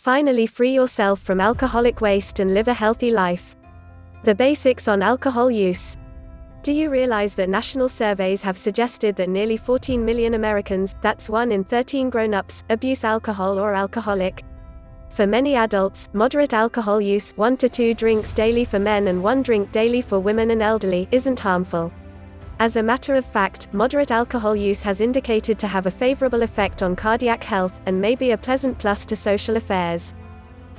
Finally, free yourself from alcoholic waste and live a healthy life. The basics on alcohol use. Do you realize that national surveys have suggested that nearly 14 million Americans, that's 1 in 13 grown-ups, abuse alcohol or are alcoholic? For many adults, moderate alcohol use, 1 to 2 drinks daily for men and 1 drink daily for women and elderly, isn't harmful. As a matter of fact, moderate alcohol use has indicated to have a favorable effect on cardiac health, and may be a pleasant plus to social affairs.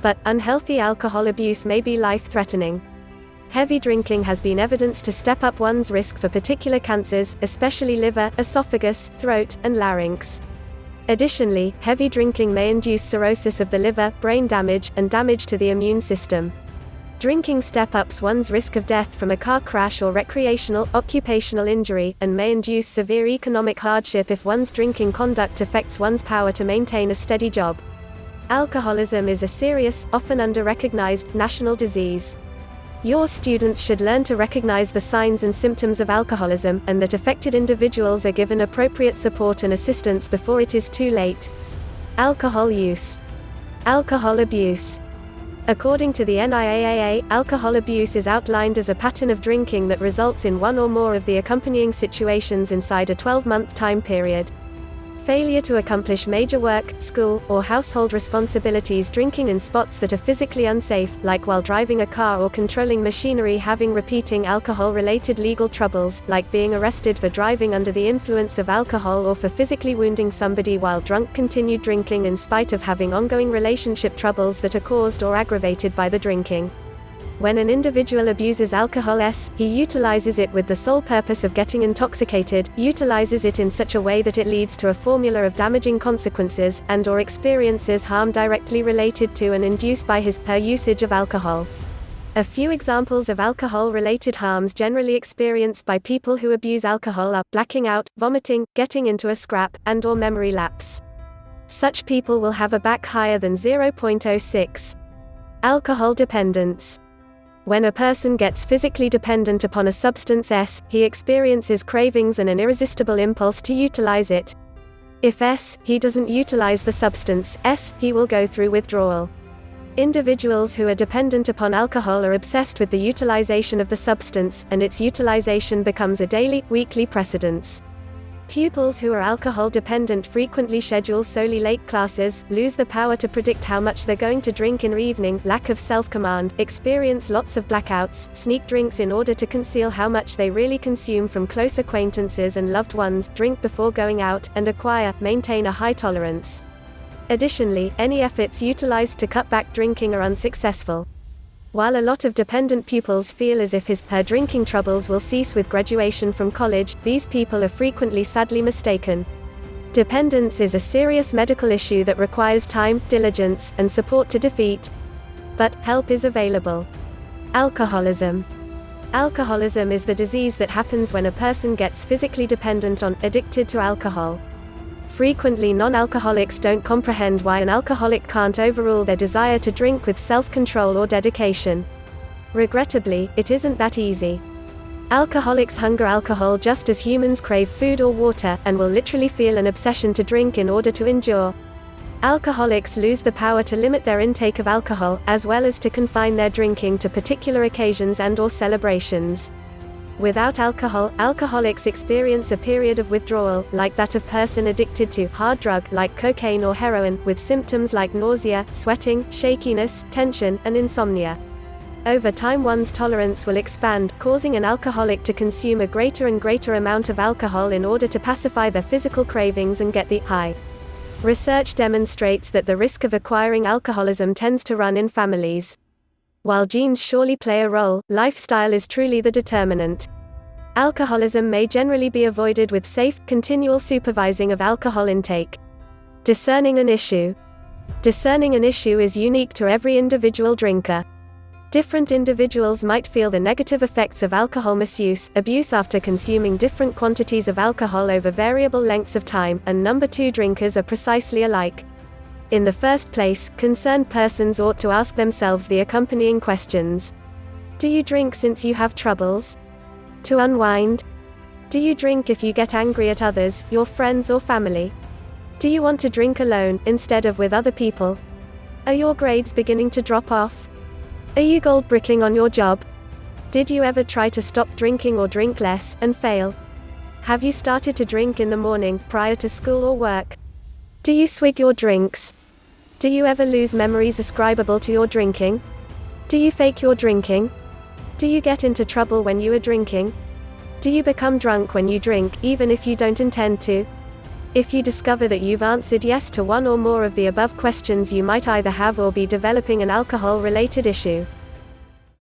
But unhealthy alcohol abuse may be life-threatening. Heavy drinking has been evidenced to step up one's risk for particular cancers, especially liver, esophagus, throat, and larynx. Additionally, heavy drinking may induce cirrhosis of the liver, brain damage, and damage to the immune system. Drinking step-ups one's risk of death from a car crash or recreational, occupational injury, and may induce severe economic hardship if one's drinking conduct affects one's power to maintain a steady job. Alcoholism is a serious, often under-recognized, national disease. Your students should learn to recognize the signs and symptoms of alcoholism, and that affected individuals are given appropriate support and assistance before it is too late. Alcohol use. Alcohol abuse. According to the NIAAA, alcohol abuse is outlined as a pattern of drinking that results in one or more of the accompanying situations inside a 12-month time period. Failure to accomplish major work, school, or household responsibilities, drinking in spots that are physically unsafe, like while driving a car or controlling machinery, having repeating alcohol-related legal troubles, like being arrested for driving under the influence of alcohol or for physically wounding somebody while drunk, continued drinking in spite of having ongoing relationship troubles that are caused or aggravated by the drinking. When an individual abuses alcohol, he utilizes it with the sole purpose of getting intoxicated, utilizes it in such a way that it leads to a formula of damaging consequences, and/or experiences harm directly related to and induced by her usage of alcohol. A few examples of alcohol-related harms generally experienced by people who abuse alcohol are blacking out, vomiting, getting into a scrap, and/or memory lapse. Such people will have a BAC higher than 0.06. Alcohol dependence. When a person gets physically dependent upon a substance, he experiences cravings and an irresistible impulse to utilize it. If he doesn't utilize the substance, he will go through withdrawal. Individuals who are dependent upon alcohol are obsessed with the utilization of the substance, and its utilization becomes a daily, weekly precedence. Pupils who are alcohol dependent frequently schedule solely late classes, lose the power to predict how much they're going to drink in an evening, lack of self-command, experience lots of blackouts, sneak drinks in order to conceal how much they really consume from close acquaintances and loved ones, drink before going out, and maintain a high tolerance. Additionally, any efforts utilized to cut back drinking are unsuccessful. While a lot of dependent pupils feel as if her drinking troubles will cease with graduation from college, these people are frequently sadly mistaken. Dependence is a serious medical issue that requires time, diligence, and support to defeat. But help is available. Alcoholism. Alcoholism is the disease that happens when a person gets physically dependent on, addicted to alcohol. Frequently non-alcoholics don't comprehend why an alcoholic can't overrule their desire to drink with self-control or dedication. Regrettably, it isn't that easy. Alcoholics hunger alcohol just as humans crave food or water, and will literally feel an obsession to drink in order to endure. Alcoholics lose the power to limit their intake of alcohol, as well as to confine their drinking to particular occasions and/or celebrations. Without alcohol, alcoholics experience a period of withdrawal, like that of person addicted to hard drug like cocaine or heroin, with symptoms like nausea, sweating, shakiness, tension, and insomnia. Over time one's tolerance will expand, causing an alcoholic to consume a greater and greater amount of alcohol in order to pacify their physical cravings and get the high. Research demonstrates that the risk of acquiring alcoholism tends to run in families. While genes surely play a role, lifestyle is truly the determinant. Alcoholism may generally be avoided with safe, continual supervising of alcohol intake. Discerning an issue. Discerning an issue is unique to every individual drinker. Different individuals might feel the negative effects of alcohol misuse, abuse after consuming different quantities of alcohol over variable lengths of time, and number 2 drinkers are precisely alike. In the first place, concerned persons ought to ask themselves the accompanying questions. Do you drink since you have troubles? To unwind? Do you drink if you get angry at others, your friends or family? Do you want to drink alone, instead of with other people? Are your grades beginning to drop off? Are you gold bricking on your job? Did you ever try to stop drinking or drink less, and fail? Have you started to drink in the morning, prior to school or work? Do you swig your drinks? Do you ever lose memories ascribable to your drinking? Do you fake your drinking? Do you get into trouble when you are drinking? Do you become drunk when you drink, even if you don't intend to? If you discover that you've answered yes to one or more of the above questions, you might either have or be developing an alcohol-related issue.